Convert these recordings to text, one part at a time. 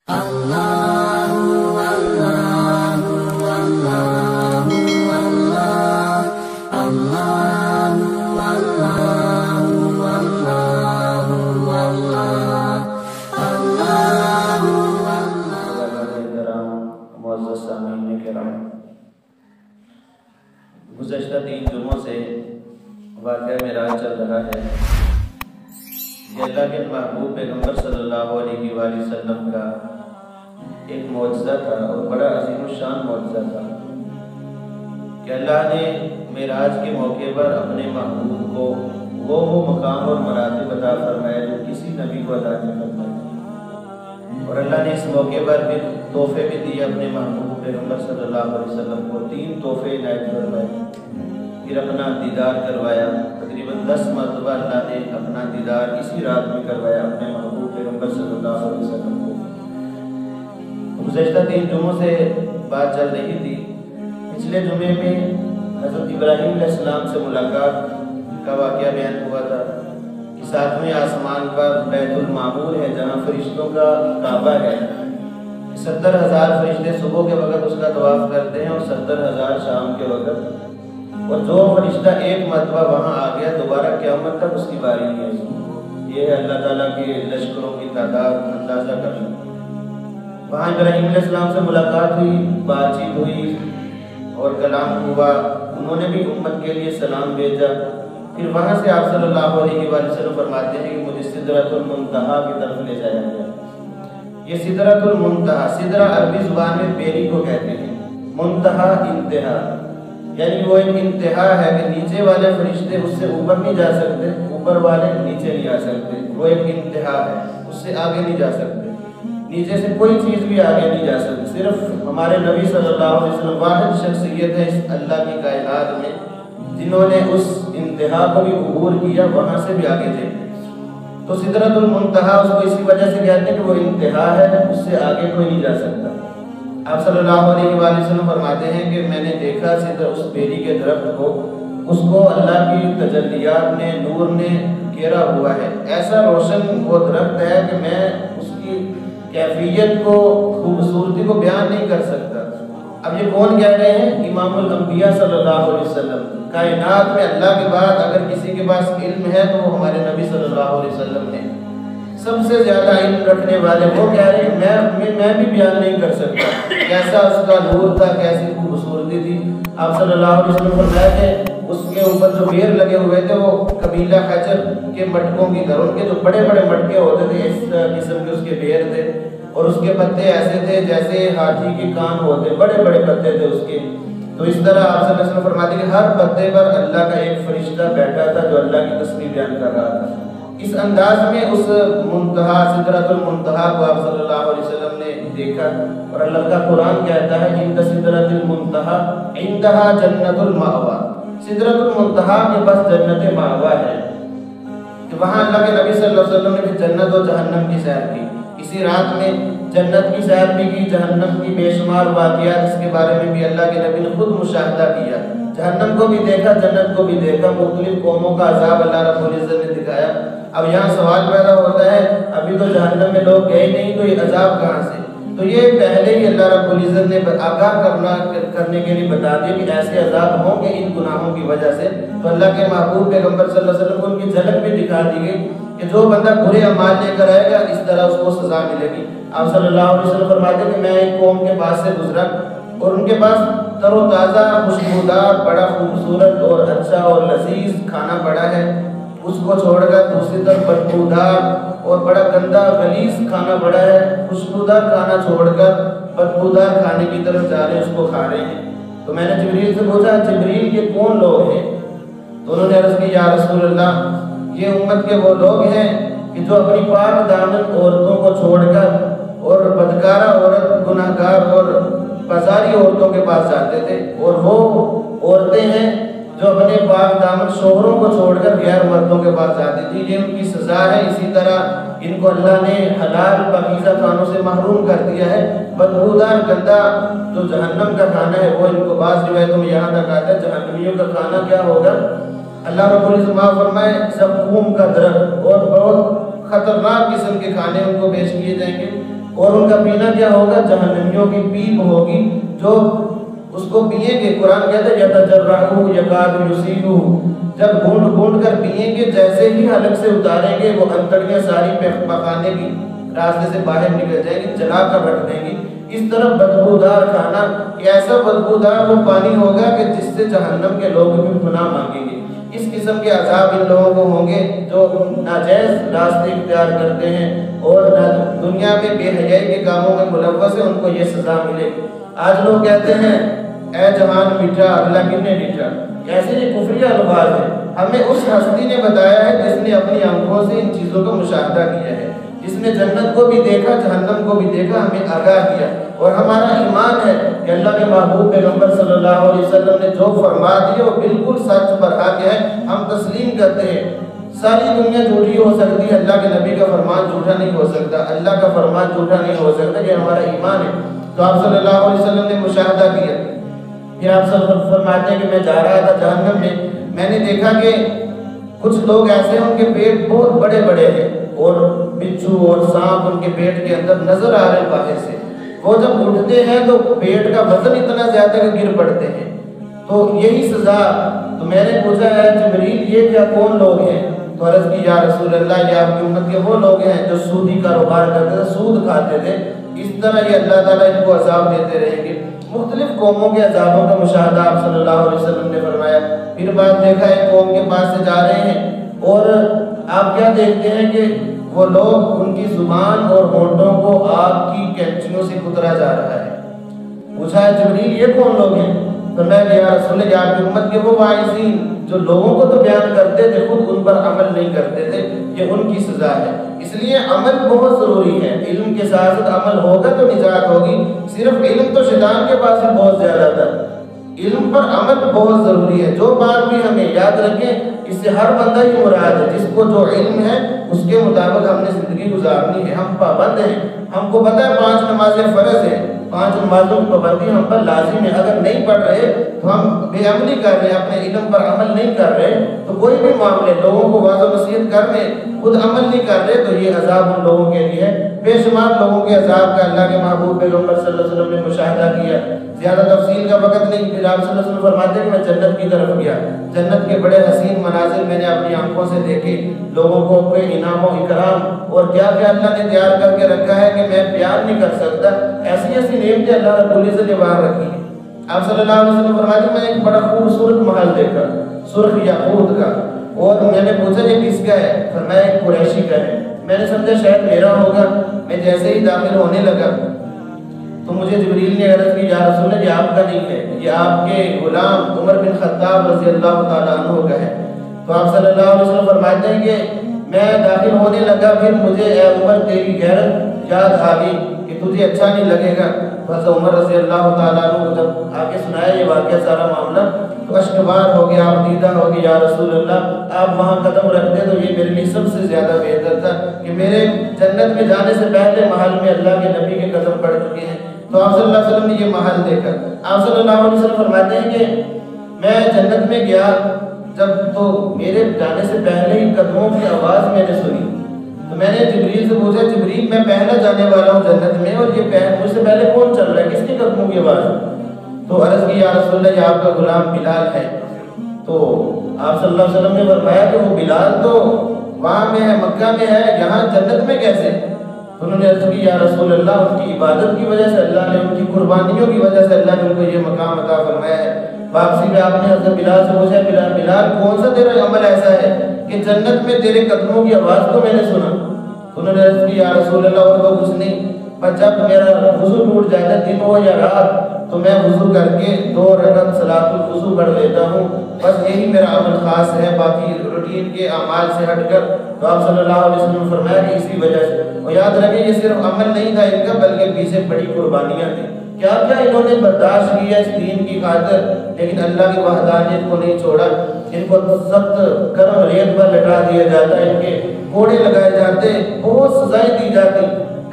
گزشتہ 3 جمعوں سے واقعہ معراج چل رہا ہے کہ اللہ کے محبوب پیغمبر صلی اللہ علیہ وآلہ وسلم کا ایک معجزہ تھا اور بڑا عظیم الشان معجزہ تھا کہ اللہ نے معراج کے موقع پر اپنے محبوب کو وہ مقام اور مراتب عطا فرمایا جو کسی نبی کو عطا نہیں فرمایا، اور اللہ نے اس موقع پر پھر تحفے بھی دیے اپنے محبوب پیغمبر صلی اللہ علیہ وسلم کو 3 تحفے عنایت فرمائے، پھر اپنا دیدار کروایا۔ تقریباً 10 مرتبہ اللہ نے اپنا دیدار اسی رات میں کروایا اپنے محبوب پیغمبر صلی اللہ علیہ وسلم کو۔ گزشتہ 3 جمعوں سے بات چل رہی تھی، پچھلے جمعے میں حضرت ابراہیم علیہ السلام سے ملاقات کا واقعہ بیان ہوا تھا کہ 7ویں آسمان پر بیت المعمور ہے جہاں فرشتوں کا کعبہ ہے، 70,000 فرشتے صبح کے وقت اس کا طواف کرتے ہیں اور 70,000 شام کے وقت، اور جو فرشتہ ایک مرتبہ وہاں آ گیا دوبارہ قیامت تک اس کی باری نہیں ہے۔ یہ ہے اللہ تعالیٰ کے لشکروں کی تعداد اندازہ کرنا۔ وہاں ابراہیم علیہ السلام سے ملاقات ہوئی، بات چیت ہوئی اور کلام ہوا، انہوں نے بھی امت کے لیے سلام بھیجا۔ پھر وہاں سے آپ صلی اللہ علیہ وآلہ وسلم فرماتے ہیں کہ مجھے سدرۃ المنتہا کی طرف لے جایا گیا۔ یہ سدرۃ المنتہا، سدرہ عربی زبان میں بیری کو کہتے ہیں، منتہا انتہا، یعنی وہ ایک انتہا ہے کہ نیچے والے فرشتے اس سے اوپر نہیں جا سکتے، اوپر والے نیچے نہیں آ سکتے، وہ ایک انتہا ہے، اس سے آگے نہیں جا سکتے، نیچے سے کوئی چیز بھی آگے نہیں جا سکتی۔ صرف ہمارے نبی صلی اللہ علیہ وسلم واحد شخصیت ہے اس اللہ کی کائنات میں جنہوں نے اس انتہا کو بھی عبور کیا، وہاں سے بھی آگے تھے۔ تو سدرۃ المنتہا اس کو اسی وجہ سے کہتے ہیں کہ وہ انتہا ہے، اس سے آگے کوئی نہیں جا سکتا۔ آپ صلی اللہ علیہ وآلہ وسلم فرماتے ہیں کہ میں نے دیکھا اس بیری کے درخت کو، اس کو اللہ کی تجلیات نے، نور نے گھیرا ہوا ہے، ایسا روشن وہ درخت ہے کہ میں اس کی کیفیت کو، خوبصورتی کو بیان نہیں کر سکتا۔ اب یہ کون کہہ رہے ہیں؟ امام الانبیاء صلی اللہ علیہ وسلم۔ کائنات میں اللہ کے بعد اگر کسی کے پاس علم ہے تو وہ ہمارے نبی صلی اللہ علیہ وسلم نے، سب سے زیادہ علم رکھنے والے، وہ کہہ رہے ہیں میں بھی بیان نہیں کر سکتا کیسا اس کا نور تھا، کیسی خوبصورتی تھی۔ آپ صلی اللہ علیہ وسلم فرمایا کہ اس کے اوپر جو بیر لگے ہوئے تھے وہ قبیلہ حجر کے مٹکوں کی طرح، ان کے جو بڑے بڑے مٹکے ہوتے تھے اس قسم کے اس کے بیر تھے، اور اس کے پتے ایسے تھے جیسے ہاتھی کے کان ہوتے، بڑے بڑے پتے تھے اس کے۔ تو اس طرح آپ صلی اللہ علیہ وسلم فرماتے ہیں کہ ہر پتے پر اللہ کا ایک فرشتہ بیٹھا تھا جو اللہ کی تسبیح بیان کر رہا تھا۔ اس انداز میں اس منتہا، سدرۃ المنتہا کو آپ صلی اللہ علیہ وسلم نے دیکھا، اور اللہ کا قرآن کہتا ہے عند سدرۃ المنتہا عندہا جنت المأویٰ، سدرۃ المنتہا کے پاس جنت مأویٰ ہے، کہ وہاں اللہ کے نبی صلی اللہ علیہ وسلم نے بھی جنت و جہنم کی سیر کی۔ اسی رات میں جنت کی سیر بھی کی، جہنم کی بے شمار واقعات اس کے بارے میں بھی اللہ کے نبی نے خود مشاہدہ کیا، جہنم کو بھی دیکھا، جنت کو بھی دیکھا، مختلف قوموں کا عذاب اللہ رب العزت نے دکھایا۔ اب یہاں سوال پیدا ہوتا ہے ابھی تو جہنم میں لوگ گئے نہیں تو یہ عذاب کہاں سے؟ تو یہ پہلے ہی اللہ رب العزت نے آگاہ کرنے کے لیے بتا دیا کہ ایسے عذاب ہوں گے ان گناہوں کی وجہ سے۔ تو اللہ کے محبوب پیغمبر صلی اللہ علیہ وسلم کو ان کی جھلک بھی دکھا دی گئی کہ جو بندہ برے اعمال لے کر آئے گا اس طرح اس کو سزا ملے گی۔ آپ صلی اللہ علیہ وسلم فرماتے ہیں کہ میں ایک قوم کے پاس سے گزرا اور ان کے پاس تر و تازہ، خوشبودار، بڑا خوبصورت اور اچھا اور لذیذ کھانا پڑا ہے، اس کو چھوڑ کر دوسری طرف بدبودار اور بڑا گندا غلیظ کھانا پڑا ہے، خوشبودار کھانا چھوڑ کر بدبودار کھانے کی طرف جا رہے ہیں، اس کو کھا رہے ہیں۔ تو میں نے جبریل سے پوچھا جبریل یہ کون لوگ ہیں؟ تو انہوں نے عرض کی یا رسول اللہ یہ امت کے وہ لوگ ہیں کہ جو اپنی پاک دامن عورتوں کو چھوڑ کر اور بدکارہ عورت، گناہ گار اور بازاری عورتوں کے پاس جاتے تھے، اور وہ عورتیں ہیں جو اپنے پاک دامن شوہروں کو چھوڑ کر غیر مردوں کے پاس جاتی تھی، یہ ان کی سزا ہے۔ اسی طرح ان کو اللہ نے حلال پاکیزہ کھانوں سے محروم کر دیا ہے، بدبودار گندا جو جہنم کا کھانا ہے وہ ان کو، بعض روایتوں میں یہاں تک آتا ہے جہنمیوں کا کھانا کیا ہوگا؟ اللہ رب العزت فرمائے زقوم کا درخت اور بہت خطرناک قسم کے کھانے ان کو پیش کیے جائیں گے۔ اور ان کا پینا کیا ہوگا؟ جہنمیوں کی پیپ ہوگی جو اس کو پیئیں گے۔ قرآن کہتا ہے یتجرعہ یکاد یصیبہ، جب گھونٹ گھونٹ کر پیئیں گے، جیسے ہی حلق سے اتاریں گے وہ انتڑیاں ساری پخانے کی راستے سے باہر نکل جائیں گی، جلا کر رکھ دیں گی۔ اس طرح بدبودار کھانا، ایسا بدبودار وہ پانی ہوگا کہ جس سے جہنم کے لوگ بھی پناہ مانگیں گے۔ اس قسم کے عذاب ان لوگوں کو ہوں گے جو ناجائز راستے اختیار کرتے ہیں اور دنیا میں بے حیائی کے کاموں میں ملوث ہیں، ان کو یہ سزا ملے۔ آج لوگ کہتے ہیں اے جہان میٹھا اللہ کتنے میٹھا، ایسے یہ کفریہ الفاظ ہیں۔ ہمیں اس ہستی نے بتایا ہے جس نے اپنی آنکھوں سے ان چیزوں کا مشاہدہ کیا ہے، جس نے جنت کو بھی دیکھا، جہنم کو بھی دیکھا، ہمیں آگاہ کیا۔ اور ہمارا ایمان ہے کہ اللہ کے محبوب پیغمبر صلی اللہ علیہ وسلم نے جو فرما دیا وہ بالکل سچ پر حق ہے، ہم تسلیم کرتے ہیں۔ ساری دنیا جھوٹی ہو سکتی ہے، اللہ کے نبی کا فرمان جھوٹا نہیں ہو سکتا، اللہ کا فرمان جھوٹا نہیں ہو سکتا، یہ ہمارا ایمان ہے۔ تو آپ صلی اللہ علیہ وسلم نے مشاہدہ کیا۔ پھر آپ فرماتے ہیں کہ میں جا رہا تھا جہنم میں نے دیکھا کہ کچھ لوگ ایسے ہیں ان کے پیٹ بہت بڑے بڑے ہیں اور بچھو اور سانپ ان کے پیٹ کے اندر نظر آ رہے ہیں باہر سے۔ وہ جب اٹھتے ہیں تو پیٹ کا وزن اتنا زیادہ کہ گر پڑتے ہیں۔ تو یہی سزا۔ تو میں نے پوچھا ہے جبریل یہ کیا کون لوگ ہیں؟ تو عرض کی یا رسول اللہ یہ آپ کی امت کے وہ لوگ ہیں جو سودی کاروبار کرتے تھے، سود کھاتے تھے، اس طرح یہ اللہ تعالیٰ ان کو عذاب دیتے رہیں گے۔ مختلف قوموں کے عذابوں کا مشاہدہ آپ صلی اللہ علیہ وسلم نے فرمایا۔ پھر بعد دیکھا ایک قوم کے پاس سے جا رہے ہیں اور آپ کیا دیکھتے ہیں کہ وہ لوگ ان کی زبان اور ہونٹوں کو آگ کی کینچیوں سے کترا جا رہا ہے۔ پوچھا ہے جبریل یہ کون لوگ ہیں؟ فرمایا یا رسول اللہ آپ کی امت کے وہ واعظین جو لوگوں کو تو بیان کرتے تھے خود ان پر عمل نہیں کرتے تھے، یہ ان کی سزا ہے۔ اس لیے عمل بہت ضروری ہے، علم کے ساتھ ساتھ عمل ہوگا تو نجات ہوگی۔ صرف علم تو شیطان کے پاس بھی بہت زیادہ تھا، علم پر عمل بہت ضروری ہے۔ جو بات بھی ہمیں یاد رکھیں اس سے ہر بندہ ہی مراد ہے، جس کو جو علم ہے اس کے مطابق ہم نے زندگی گزارنی ہے۔ ہم پابند ہیں، ہم کو پتہ ہے 5 نمازیں فرض ہیں، 5 نمازوں کی پابندی ہم پر لازم ہے۔ اگر نہیں پڑھ رہے تو ہم بے عملی کر رہے ہیں، اپنے علم پر عمل نہیں کر رہے، تو کوئی بھی معاملے لوگوں کو واضح نصیحت کر رہے خود عمل نہیں کر رہے تو یہ عذاب ان لوگوں کے لیے ہے۔ بے شمار لوگوں کے عذاب کا اللہ کے محبوب پیغمبر صلی اللہ علیہ وسلم نے مشاہدہ کیا۔ زیادہ تفصیل کا وقت نہیں، پھر آپ صلی اللہ علیہ وسلم فرماتے ہیں کہ میں جنت کی طرف گیا، جنت کے بڑے حسین مناظر میں نے اپنی آنکھوں سے دیکھے، لوگوں کو کوئی انعام و اکرام اور کیا کیا اللہ نے تیار کر کے رکھا ہے کہ میں بیان نہیں کر سکتا۔ ایسی ایسی نعمتیں اللہ رب العزت نے وہاں رکھی ہیں۔ آپ صلی اللہ علیہ وسلم فرماتے ہیں میں ایک بڑا خوبصورت محل دیکھا، سرخ یاقوت کا، اور میں نے پوچھا یہ کس کا ہے؟ فرمایا ایک قریشی کا ہے۔ میں نے سمجھا شاید میرا ہوگا۔ میں جیسے ہی داخل ہونے لگا تو مجھے جبریل نے عرض کی یا رسول اللہ یہ آپ کا نہیں ہے، یہ آپ کے غلام عمر بن خطاب رضی اللہ تعالیٰ عنہ کا ہے۔ تو آپ صلی اللہ علیہ وسلم فرماتے ہیں کہ میں داخل ہونے لگا، پھر مجھے اے عمر تیری غیرت یاد آ گئی کہ تجھے اچھا نہیں لگے گا۔ بس عمر رضی اللہ تعالیٰ عنہ جب آگے سنایا یہ واقعہ سارا معاملہ تو اشکبار ہو گیا، آپ دیدہ ہو گیا یا رسول اللہ آپ وہاں قدم رکھتے تو یہ میرے لیے سب سے زیادہ بہتر تھا کہ میرے جنت میں جانے سے پہلے محل میں اللہ کے نبی کے قدم پڑ چکے ہیں۔ تو آپ صلی اللہ علیہ وسلم نے یہ محل دیکھا۔ آپ صلی اللہ علیہ وسلم فرماتے ہیں کہ میں جنت میں گیا جب تو میرے جانے سے پہلے ہی قدموں کی آواز میں نے سنی، تو میں نے جبریل سے پوچھا جبریل میں پہلا جانے والا ہوں جنت میں اور یہ مجھ سے پہلے کون چل رہا ہے، کس کے قدموں کی آواز؟ تو عرض کی یا رسول اللہ یہ آپ کا غلام بلال ہے۔ تو آپ صلی اللہ علیہ وسلم نے فرمایا کہ وہ بلال تو وہاں میں ہے، مکہ میں ہے، یہاں جنت میں کیسے؟ تو انہوں نے عرض کی یا رسول اللہ ان کی عبادت کی وجہ سے اللہ نے، ان کی قربانیوں کی وجہ سے اللہ نے ان کو یہ مقام عطا فرمایا ہے۔ واپسی میں آپ نے حضرت بلال سے پوچھا بلال کون سا تیرا عمل ایسا ہے کہ جنت میں تیرے قدموں کی آواز کو میں نے سنا؟ انہوں نے عرض کی یا رسول اللہ اور تو کچھ نہیں، پر جب میرا وضو ٹوٹ جاتا ہے دن ہو یا رات تو میں وضو کر کے 2 رکعت صلاۃ الوضو پڑھ لیتا ہوں، بس یہی میرا عمل خاص ہے، باقی روٹین کے اعمال سے ہٹ کر۔ تو آپ صلی اللہ علیہ وسلم نے فرمایا کہ اسی وجہ سے، اور یاد رکھیں یہ صرف عمل نہیں تھا ان کا بلکہ پیچھے بڑی قربانیاں تھیں، کیا کیا انہوں نے برداشت کیا اس دین کی خاطر، لیکن اللہ کی وحدانیت کو نہیں چھوڑا۔ ان کو سخت گرم ریت پر لٹا دیا جاتا، ان کے کوڑے لگائے جاتے، بہت سزائیں دی جاتی،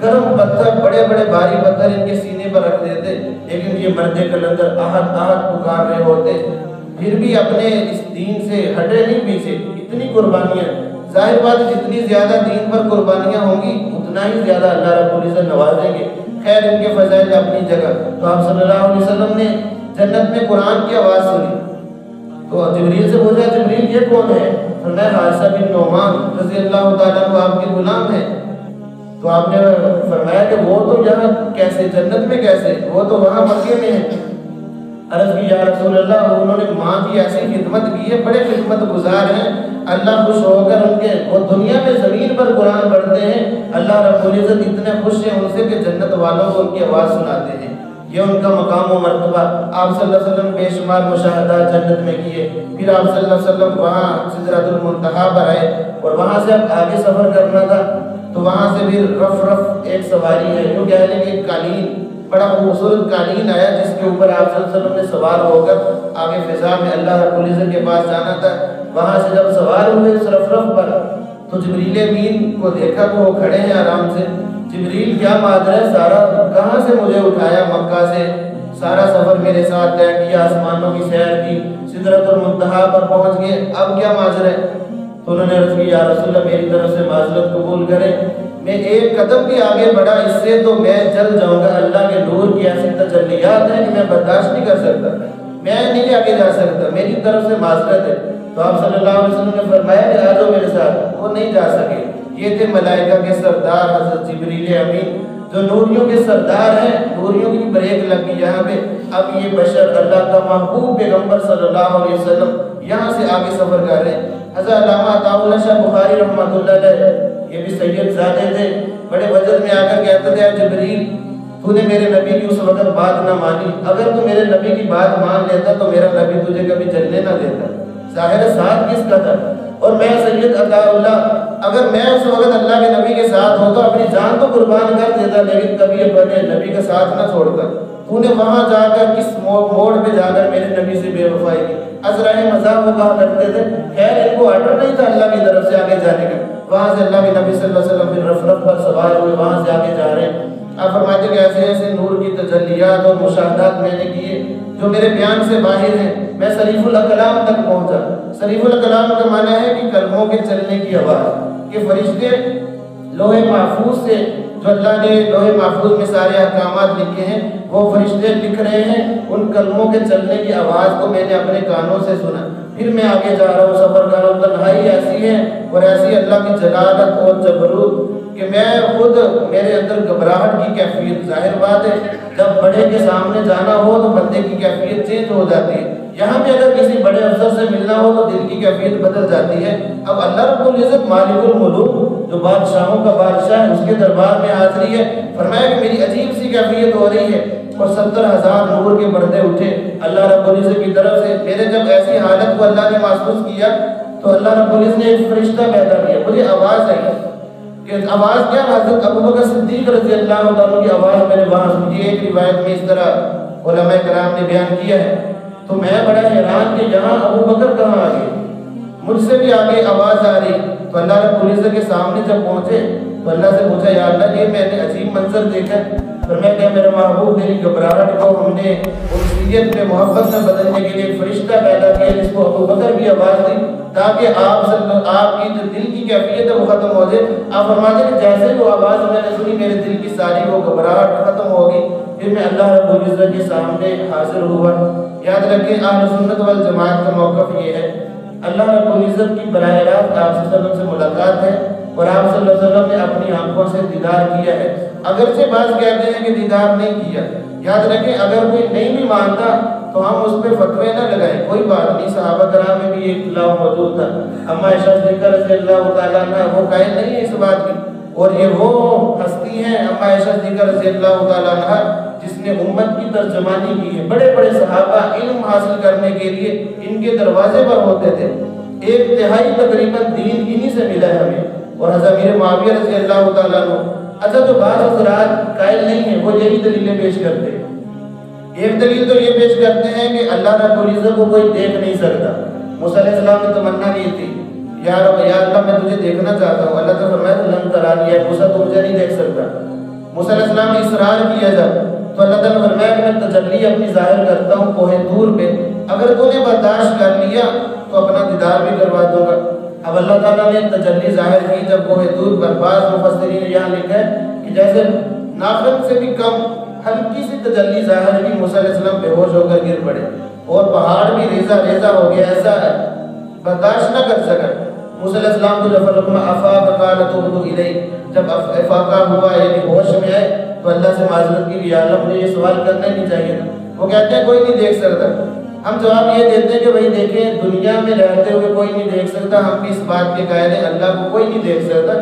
گرم پتھر بڑے بڑے بھاری پتھر ان کے سینے پر رکھ دیتے، لیکن یہ مرد کلندر آہت آہت پکار رہے ہوتے، پھر بھی اپنے اس دین سے ہٹے نہیں پیچھے۔ اتنی قربانیاں ظاہر بات جتنی زیادہ دین پر قربانیاں ہوں گی اتنا ہی زیادہ اللہ رب العزت نوازیں گے. خیر ان کے فضائل اپنی جگہ. تو آپ صلی اللہ علیہ وسلم نے جنت میں قرآن کی آواز سنی تو جبریل سے پوچھا جبریل یہ کون ہے؟ فرمایا حارثہ بن نعمان رضی اللہ تعالیٰ عنہ آپ کے غلام ہیں. تو آپ نے فرمایا کہ وہ تو یہاں کیسے جنت میں کیسے؟ وہ تو وہاں مکے میں ہے. عرض کی یا رسول اللہ انہوں نے ماں کی ایسی خدمت کی ہے, بڑے خدمت گزار ہیں, اللہ خوش ہو کر ان کے وہ دنیا میں زمین پر قرآن پڑھتے ہیں, اللہ رب العزت اتنے خوش ہیں ان سے کہ جنت والوں کو ان کی آواز سناتے ہیں. یہ ان کا مقام و مرتبہ. آپ صلی اللہ علیہ وسلم بے شمار مشاہدات جنت میں کیے. پھر آپ صلی اللہ علیہ وسلم وہاں سدرۃ المنتہا پر آئے اور وہاں سے اب آگے سفر کرنا تھا. تو وہاں سے پھر رف ایک سواری ہے, جو کہہ لیں کہ قالین, بڑا خوبصورت قالین آیا جس کے اوپر آپ صلی اللہ علیہ وسلم نے سوار ہو کر آگے فضا میں اللہ رب العزت کے پاس جانا تھا. وہاں سے جب سوار ہوئے اس رف پر تو جبریل امین کو دیکھا تو وہ کھڑے ہیں آرام سے. جبریل کیا بات ہے, سارا کہاں سے مجھے اٹھایا, مکہ سے سارا سفر میرے ساتھ طے کیا, آسمانوں کی سیر کی, سدرۃ المنتہا پر پہنچ گئے, اب کیا معذر ہے؟ تو انہوں نے عرض کی یا رسول اللہ میری طرف سے معذرت قبول کریں, میں ایک قدم بھی آگے بڑھا اس سے تو میں جل جاؤں گا. اللہ کے نور کی ایسی تجلیات ہیں کہ میں برداشت نہیں کر سکتا, میں نہیں آگے جا سکتا, میری طرف سے معذرت ہے. تو آپ صلی اللہ علیہ وسلم نے فرمایا کہ آ جاؤ میرے ساتھ. وہ نہیں جا سکے. یہ تھے ملائکہ کے سردار حضرت جبریل امین جو نوریوں کے سردار ہیں. نوریوں کی بریک لگ گئی یہاں پہ. اب یہ بشر اللہ کا محبوب پیغمبر صلی اللہ علیہ وسلم یہاں سے آگے سفر کر رہے ہیں. حضرت علامہ عطا اللہ شاہ بخاری رحمۃ اللہ علیہ, یہ بھی سید زادے تھے, بڑے وجد میں آ کر کہتے تھے جبریل تو نے میرے نبی کی اس وقت بات نہ مانی, اگر تو میرے نبی کی بات مان لیتا تو میرا نبی تجھے کبھی جلنے نہ دیتا. ظاہر ساتھ کس کا تھا؟ اور میں سید عطا اللہ, اگر میں اس وقت اللہ کے نبی کے ساتھ ہوتا اپنی جان تو قربان کر دیتا, لیکن کبھی اپنے نبی کا ساتھ نہ چھوڑتا. تو نے وہاں جا کر کس موڑ پہ جا کر میرے نبی سے بے وفائی کی. عذرائے مذاق وہ کہا کرتے تھے. خیر ان کو آرڈر نہیں تھا اللہ کی طرف سے آگے جانے کا. وہاں سے اللہ کے نبی صلی اللہ علیہ وسلم پھر رف پر سوار ہوئے, وہاں سے آگے جا رہے ہیں. آپ فرماتے کہ ایسے ایسے نور کی تجلیات اور مشاہدات میں نے کیے جو میرے بیان سے باہر ہیں. میں صریف الاقلام تک پہنچا. صریف الاقلام کا معنی ہے کہ کلموں کے چلنے کی آواز, کہ فرشتے لوح محفوظ سے جو اللہ نے لوح محفوظ میں سارے احکامات لکھے ہیں وہ فرشتے لکھ رہے ہیں, ان کلموں کے چلنے کی آواز کو میں نے اپنے کانوں سے سنا. پھر میں آگے جا رہا ہوں, سفر کر رہا ہوں. تنہائی ایسی ہے اور ایسی اللہ کی جلالت اور جبروت کہ میں خود میرے اندر گھبراہٹ کی کیفیت. ظاہر بات ہے جب بڑے کے سامنے جانا ہو تو بندے کی کیفیت چینج ہو جاتی ہے. یہاں پہ اگر کسی بڑے افسر سے ملنا ہو تو دل کی کیفیت بدل جاتی ہے. اب اللہ رب العزت مالک الملوک جو بادشاہوں کا بادشاہ ہے اس کے دربار میں حاضری ہے. فرمایا کہ میری عجیب سی کیفیت ہو رہی ہے اور 70,000 نور کے پردے اٹھے اللہ رب العزت کی طرف سے. میرے جب ایسی حالت کو اللہ نے محسوس کیا تو اللہ رب العزت نے ایک فرشتہ پیدا کیا. مجھے آواز آئی کہ آواز کیا؟ حضرت ابوبکر صدیق رضی اللہ عنہ کی آواز میں نے وہاں سنی. ایک روایت میں اس طرح علماء کرام نے بیان کیا ہے. تو میں بڑا حیران کہ یہاں ابوبکر کہاں آ گئے, مجھ سے بھی آگے آواز آ رہی. تو اللہ رب العزت کے سامنے جب پہنچے تو اللہ سے پوچھا یا اللہ یہ میں نے عجیب منظر دیکھا. فرمایا کہ میرا محبوب میری گھبراہٹ کو ہم نے انسیت میں محبت میں بدلنے کے لیے فرشتہ پیدا کیا جس کو ابوبکر بھی آواز دی تاکہ آپ کی جو دل کی کیفیت ہے وہ ختم ہو جائے. آپ فرماتے کہ جیسے وہ آواز میں نے سنی میرے دل کی ساری وہ گھبراہٹ ختم ہو گئی. پھر میں اللہ رب العزت کے سامنے حاضر ہوا. یاد رکھیں اہل سنت والجماعت کا موقف یہ ہے, اللہ رب العزت کی براہ راست آپ صلی اللہ علیہ وسلم سے ملاقات ہے اور آپ صلی اللہ علیہ وسلم نے اپنی آنکھوں سے دیدار کیا ہے. اگرچہ بعض کہتے ہیں کہ دیدار نہیں کیا. یاد رکھیں اگر کوئی نہیں بھی مانتا تو ہم اس پہ فتوے نہ لگائیں, کوئی بات نہیں. صحابہ کرام میں بھی ایک اختلاف موجود تھا. اما عائشہ صدیقہ رضی اللہ تعالیٰ عنہ وہ قائل نہیں ہے اس بات کی, اور یہ وہ ہستی ہیں اما عائشہ صدیقہ رضی اللہ تعالیٰ عنہ جس نے امت کی ترجمانی کی ہے. بڑے بڑے صحابہ علم حاصل کرنے کے لیے ان کے دروازے پر ہوتے تھے. ایک تہائی تقریباً دین انہی سے ملا ہے ہمیں. اور حضرت امیر معاویہ رضی اللہ تعالیٰ عنہ. اچھا جو بعض حضرات قائل نہیں ہیں وہ یہی دلیلیں پیش کرتے ہیں. ایک دلیل تو یہ پیش کرتے ہیں کہ اللہ رب العزت کو کوئی دیکھ نہیں سکتا. موسیٰ علیہ السلام کی تمنا نہیں تھی یا اللہ میں تجھے دیکھنا چاہتا ہوں. اللہ تعالیٰ فرمایا لن ترانی, ہے موسیٰ تو مجھے نہیں دیکھ سکتا. موسیٰ علیہ السلام نے اصرار کیا جب تو اللہ تعالیٰ نے فرمایا کہ میں تجلی اپنی ظاہر کرتا ہوں کوہ طور پہ, اگر تو نے برداشت کر لیا تو اپنا دیدار بھی کروا دوں گا. اب اللہ تعالیٰ نے تجلی ظاہر کی جب کوہ طور پر، بعض مفسرین نے یہاں لکھا ہے کہ جیسے ناخن سے بھی کم ہلکی سی تجلی ظاہر کی، موسیٰ علیہ السلام بے ہوش ہو کر گر پڑے اور پہاڑ بھی ریزہ ریزہ ہو گیا، ایسا ہے برداشت نہ کر سکا۔ موسیٰ علیہ السلام کو جب فلما افاق قال تبت الیک، جب افاقہ ہوا یعنی ہوش میں آئے تو اللہ سے معذرت کی، یا اللہ مجھے یہ سوال کرنا ہی نہیں چاہیے تھا۔ وہ کہتے ہیں کوئی نہیں دیکھ سکتا۔ ہم جواب یہ دیتے ہیں کہ بھائی دیکھیں، دنیا میں رہتے ہوئے کوئی نہیں دیکھ سکتا، ہم بھی اس بات کے قائل ہیں اللہ کو کوئی نہیں دیکھ سکتا۔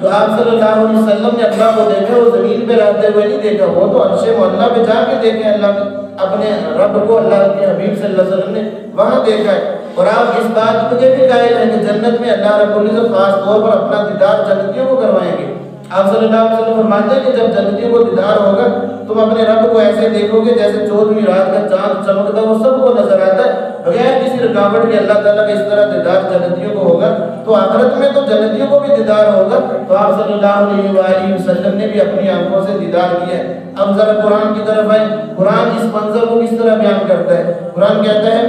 تو آپ صلی اللہ علیہ وسلم نے اللہ کو دیکھا، وہ زمین پہ رہتے ہوئے نہیں دیکھا، وہ تو عرش معلیٰ پہ جا کے دیکھے اللہ اپنے رب کو، اللہ کے حبیب صلی اللہ علیہ وسلم نے وہاں دیکھا ہے۔ اور آپ اس بات کے بھی قائل ہیں کہ جنت میں اللہ رب العزت خاص طور پر اپنا دیدار جنتیوں کو کروائیں گے۔ آپ صلی اللہ علیہ وسلم فرماتے ہیں کہ جب جنتیوں کو دیدار ہوگا تم اپنے رب کو ایسے دیکھو گے جیسے 14ویں رات کا چاند چمکتا وہ سب کو نظر آتا ہے بغیر کسی رکاوٹ کے۔ اللہ تعالیٰ کا اس طرح دیدار جنتیوں کو ہوگا تو آخرت میں تو جنتیوں کو بھی دیدار ہوگا۔ تو آپ صلی اللہ علیہ وآلہ وسلم نے بھی اپنی آنکھوں سے دیدار کیا ہے۔ اب ذرا قرآن کی طرف آئے، قرآن اس منظر کو کس طرح بیان کرتا ہے؟ قرآن کہتا ہے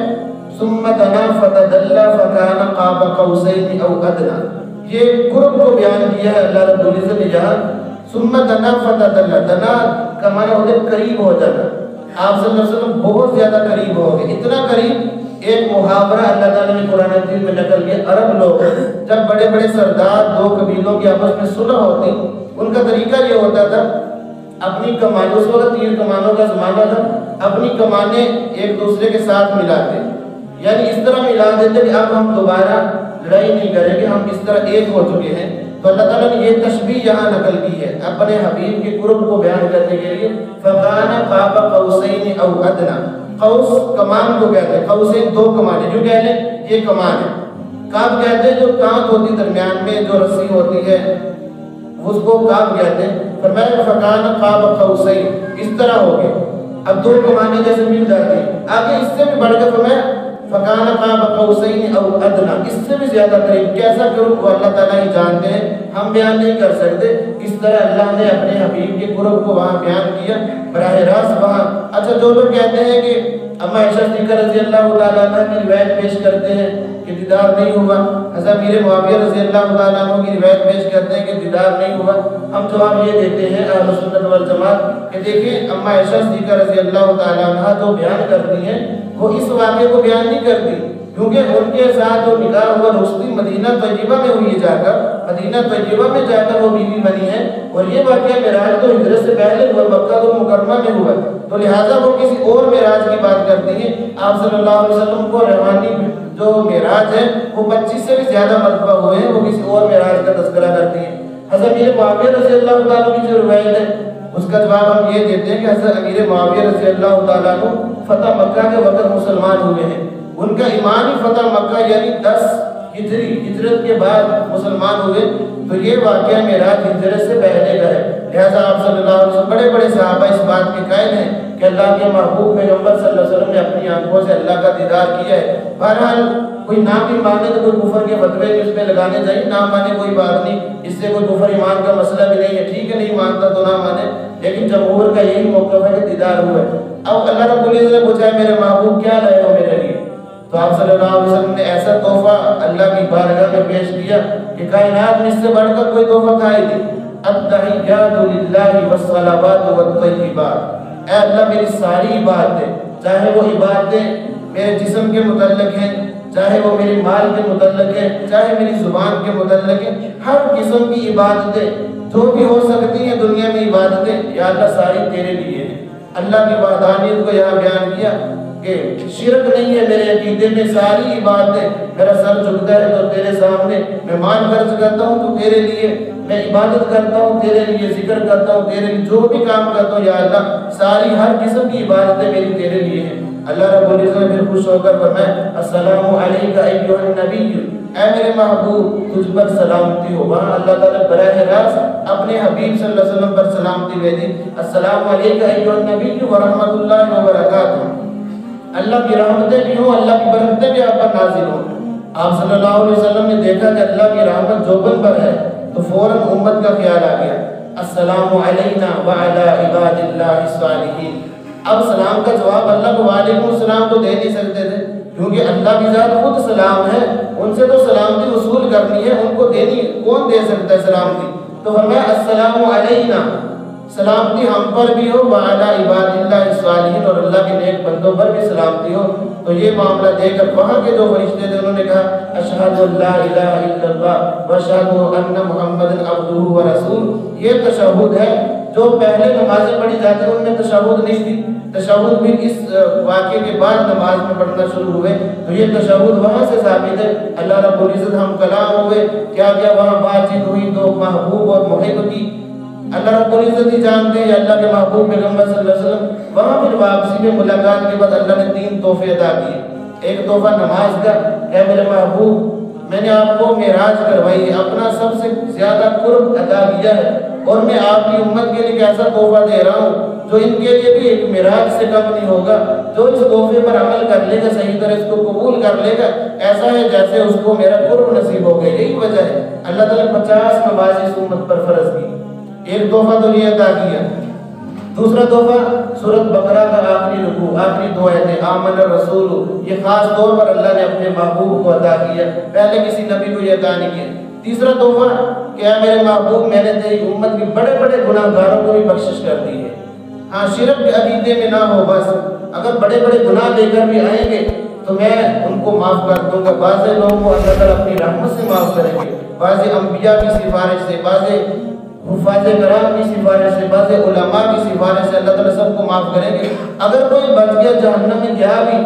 ثم دنا فتدلى فكان قاب قوسين او ادنى، یہ قرب کو بیان کیا ہے اللہ رب العزت نے یہاں۔ ثم دنا فتدلى، دنا کا معنی ہوتا ہے قریب ہو جانا۔ آپ صلی اللہ علیہ وسلم بہت زیادہ قریب ہو گئے، اتنا قریب ایک محاورہ اللہ تعالیٰ نے قرآن حکیم میں نقل کیا۔ عرب لوگ جب بڑے بڑے سردار دو قبیلوں کی آپس میں صلح ہوتی، ان کا طریقہ یہ ہوتا تھا اپنی کمانوں، اس وقت تیر کمانوں کا زمانہ تھا، اپنی کمانیں ایک دوسرے کے ساتھ ملاتے، یعنی اس طرح ملا دیتے کہ اب ہم دوبارہ لڑائی نہیں کریں گے، ہم اس طرح ایک ہو چکے ہیں۔ تو اللہ تعالیٰ نے یہ تشبیہ یہاں نقل کی ہے اپنے حبیب کے قرب کو بیان کرنے کے لیے۔ فَكَانَ قَابَ قَوْسَيْنِ أَوْ أَدْنَىٰ، قوس کمان کو کہتے ہیں، قوسین دو کمانیں، جو کہہ لیں یہ کمان ہے۔ قاب کہتے ہیں جو تانت ہوتی درمیان میں جو رسی ہوتی ہے اس کو قاب کہتے ہیں۔ فرمایا فَكَانَ قَابَ قَوْسَيْنِ، اس طرح ہو گئے۔ اب دو کمانیں جیسے مل جاتی ہیں، آگے اس سے بھی بڑھ کے فرمایا فَكَانَ قَابَ قَوْسَيْنِ أَوْ أَدْنَىٰ، اس سے بھی زیادہ قریب۔ کیسا قرب وہ اللہ تعالیٰ ہی جانتے ہیں، ہم بیان نہیں کر سکتے۔ اس طرح اللہ نے اپنے حبیب کے قرب کو وہاں بیان کیا براہ راست وہاں۔ اچھا جو لوگ کہتے ہیں کہ اما عائشہ صدیقہ رضی اللہ تعالیٰ عنہ کی روایت پیش کرتے ہیں کہ دیدار نہیں ہوا، حضرت امیر معاویہ رضی اللہ تعالیٰ عنہ کی روایت پیش کرتے ہیں کہ دیدار نہیں ہوا، ہم جواب یہ دیتے ہیں اہل سنت والجماعت کہ دیکھیں اما عائشہ صدیقہ رضی اللہ تعالیٰ عنہ جو بیان کرتی ہیں وہ اس واقعے کو بیان نہیں کرتی، کیونکہ ان کے ساتھ جو نکاح ہوا رستی مدینہ طیبہ میں ہوئی جا کر، مدینہ طیبہ میں جا کر وہ بیوی بنی ہے، اور یہ واقعہ معراج تو ہجرت سے پہلے ہوا، مکہ تو مکرمہ میں ہوا، تو لہٰذا وہ کسی اور معراج کی بات کرتی ہیں۔ آپ صلی اللہ علیہ وسلم کو روحانی جو معراج ہے وہ 25 سے بھی زیادہ مرتبہ ہوئے ہیں، وہ کسی اور معراج کا تذکرہ کرتی ہیں۔ حضرت امیر معاویہ رضی اللہ تعالیٰ کی جو روایت ہے اس کا جواب ہم یہ دیتے ہیں کہ حضرت امیر معاویہ رضی اللہ تعالیٰ عنہ فتح مکہ کے وقت مسلمان ہوئے ہیں، ان کا ایمان ہی فتح مکہ یعنی 10 ہجرت کے بعد مسلمان ہوئے، تو یہ واقعہ معراج ہجرت سے پہلے کا ہے۔ لہذا آپ صلی اللہ علیہ وسلم بڑے بڑے صحابہ اس بات کے قائل ہیں کہ اللہ کے محبوب پیغمبر صلی اللہ علیہ وسلم نے اپنی آنکھوں سے اللہ کا دیدار کیا ہے۔ بہرحال کوئی نہ بھی مانے تو کوئی کفر کے فتوے بھی اس پہ لگانے چاہیے، نہ مانے کوئی بات نہیں، اس سے کوئی کفر ایمان کا مسئلہ بھی نہیں ہے، ٹھیک ہے نہیں مانتا تو نہ مانے، لیکن جمہور کا یہی موقف ہے کہ دیدار ہوا ہے۔ اب اللہ رب العزت نے پوچھا ہے میرے محبوب کیا لائے ہو میرے لیے، تو آپ صلی اللہ علیہ وسلم نے ایسا تحفہ اللہ کی بارگاہ میں پیش کیا کہ کائنات میں اس سے بڑھ کر کوئی تحفہ تھا ہی نہیں۔ التحیات للہ والصلوات والطیبات، اے اللہ میری ساری عبادتیں، چاہے وہ عبادتیں میرے جسم کے متعلق ہیں، چاہے وہ میری مال کے متعلق ہیں، چاہے میری زبان کے متعلق ہیں، ہر قسم کی عبادتیں جو بھی ہو سکتی ہیں دنیا میں عبادتیں، یا اللہ ساری تیرے لیے ہیں۔ اللہ کی وحدانیت کو یہاں بیان کیا کہ شرک نہیں ہے میرے عقیدے میں، ساری عبادتیں، میرا سر جھکتا ہے تو تیرے سامنے، میں مال خرچ کرتا ہوں تو تیرے لیے، میں عبادت کرتا ہوں تیرے لیے، ذکر کرتا ہوں تیرے لیے، جو بھی کام کرتا ہوں یا اللہ ساری ہر قسم کی عبادتیں میری تیرے لیے ہیں۔ اللہ رب العزت نے پھر خوش ہو کر فرمایا السلام علیک ایھا النبی، اے میرے محبوب تجھ پر سلامتی ہو۔ وہاں اللہ تعالیٰ براہ راست اپنے حبیب صلی اللہ علیہ وسلم پر سلامتی بھیجی، السلام علیک ایھا النبی ورحمۃ اللہ وبرکاتہ، اللہ کی رحمتیں بھی ہوں، اللہ کی برکتیں بھی آپ پر نازل ہوں۔ آپ صلی اللہ علیہ وسلم نے دیکھا کہ اللہ کی رحمت جوبن پر ہے تو فوراً امت کا خیال آ گیا، السلام علینا وعلی عباد اللہ الصالحین۔ اب سلام کا جواب اللہ کو وعلیکم السلام تو دے نہیں سکتے تھے، کیونکہ اللہ کی ذات خود سلام ہے، ان سے تو سلامتی وصول کرنی ہے، ان کو دینی کون دے سکتا ہے سلامتی؟ تو فرمایا السلام علینا، سلامتی ہم پر بھی ہو، وعلی عباد اللہ الصالحین، اور اللہ کے نیک بندوں پر بھی سلامتی ہو۔ تو یہ معاملہ دے کر وہاں کے جو فرشتے تھے انہوں نے کہا اشہد ان لا الہ الا اللہ واشہد ان محمد عبدہ ورسولہ۔ یہ تشہد ہے جو پہلے نمازیں پڑھی جاتی ہیں ان میں تشہد نہیں تھی، تشہد بھی اس واقعے کے بعد نماز میں پڑھنا شروع ہوئے، تو یہ تشہد وہاں سے ثابت ہے۔ اللہ رب العزت ہم کلام ہوئے، کیا کیا وہاں بات چیت ہوئی، تو محبوب اور محب کی اللہ رب العزت ہی جانتے ہیں، اللہ کے محبوب پیغمبر صلی اللہ علیہ وسلم وہاں پھر واپسی میں ملاقات کے بعد اللہ نے 3 تحفے عطا کیے۔ ایک تحفہ نماز کا، اے میرے محبوب میں نے آپ کو معراج کروائی ہے، اپنا سب سے زیادہ قرب عطا کیا ہے، اور میں آپ کی امت کے لیے ایک ایسا تحفہ دے رہا ہوں جو ان کے لیے بھی ایک معراج سے کم نہیں ہوگا۔ جو اس تحفے پر عمل کر لے گا، صحیح طرح اس کو قبول کر لے گا، ایسا ہے جیسے اس کو میرا قرب نصیب ہو گیا۔ یہی وجہ ہے اللہ تعالیٰ نے 50 نماز اس امت پر فرض کی۔ ایک تحفہ تو یہ عطا کیا۔ دوسرا تحفہ سورۃ بقرہ کا آخری رکوع، آخری 2 آیتیں آمن الرسول، یہ خاص طور پر اللہ نے اپنے محبوب کو عطا کیا، پہلے کسی نبی کو یہ عطا نہیں کیا۔ تیسرا تحفہ کہ اے میرے محبوب میں نے تیری امت کے بڑے بڑے گناہ گاروں کو بھی بخشش کر دی ہے۔ ہاں شرک کے عقیدے میں نہ ہو، بس اگر بڑے بڑے گناہ لے کر بھی آئیں گے تو میں ان کو معاف کر دوں گا۔ بعض لوگوں کو اللہ تعالیٰ اپنی رحمت سے معاف کریں گے، بعض انبیاء کی سفارش سے، بعض حفاظ کرام کی سفارش سے، بعض علماء کی سفارش سے اللہ تعالیٰ سب کو معاف کریں گے۔ اگر کوئی بچ گیا جہنم میں گیا بھی،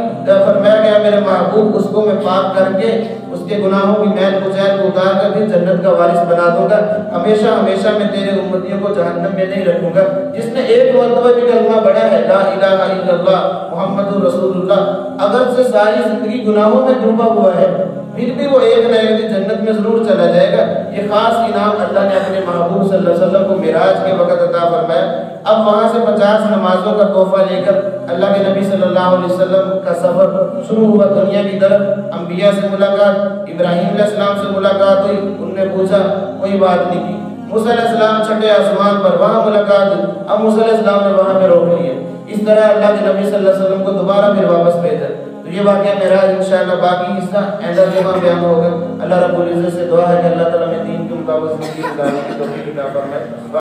فرمایا گیا میرے محبوب اس کو میں پاک کر کے اس کے گناہوں کی میل کچیل کو اتار کر بھی جنت کا وارث بنا دوں گا، ہمیشہ ہمیشہ میں تیرے امتیوں کو جہنم میں نہیں رکھوں گا۔ جس نے ایک مرتبہ بھی کلمہ پڑھا ہے لا الہ الا اللہ محمد رسول اللہ، اگر سے ساری زندگی گناہوں میں ڈوبا ہوا ہے پھر بھی وہ ایک نہ ایک جنت میں ضرور چلا جائے گا۔ یہ خاص انعام اللہ نے اپنے محبوب صلی اللہ علیہ وسلم کو معراج کے وقت عطا فرمایا۔ اب وہاں سے 50 نمازوں کا تحفہ لے کر اللہ کے نبی صلی اللہ علیہ وسلم کا سفر شروع ہوا دنیا کی طرف۔ انبیاء سے ملاقات، ابراہیم علیہ السلام سے ملاقات ہوئی، ان نے پوچھا کوئی بات نہیں کی۔ موسیٰ علیہ السلام چھٹے آسمان پر، وہاں ملاقات ہوئی، اب موسیٰ علیہ السلام نے وہاں پہ روک لیا۔ اس طرح اللہ کے نبی صلی اللہ علیہ وسلم کو دوبارہ پھر واپس بھیجا۔ تو یہ واقعہ معراج انشاءاللہ باقی حصہ ایسا جمعہ بیان ہوگا۔ اللہ رب العزت سے دعا ہے کہ اللہ تعالیٰ میں دین کی مطابق زندگی گزارنے کی توفیق عطا فرمائے۔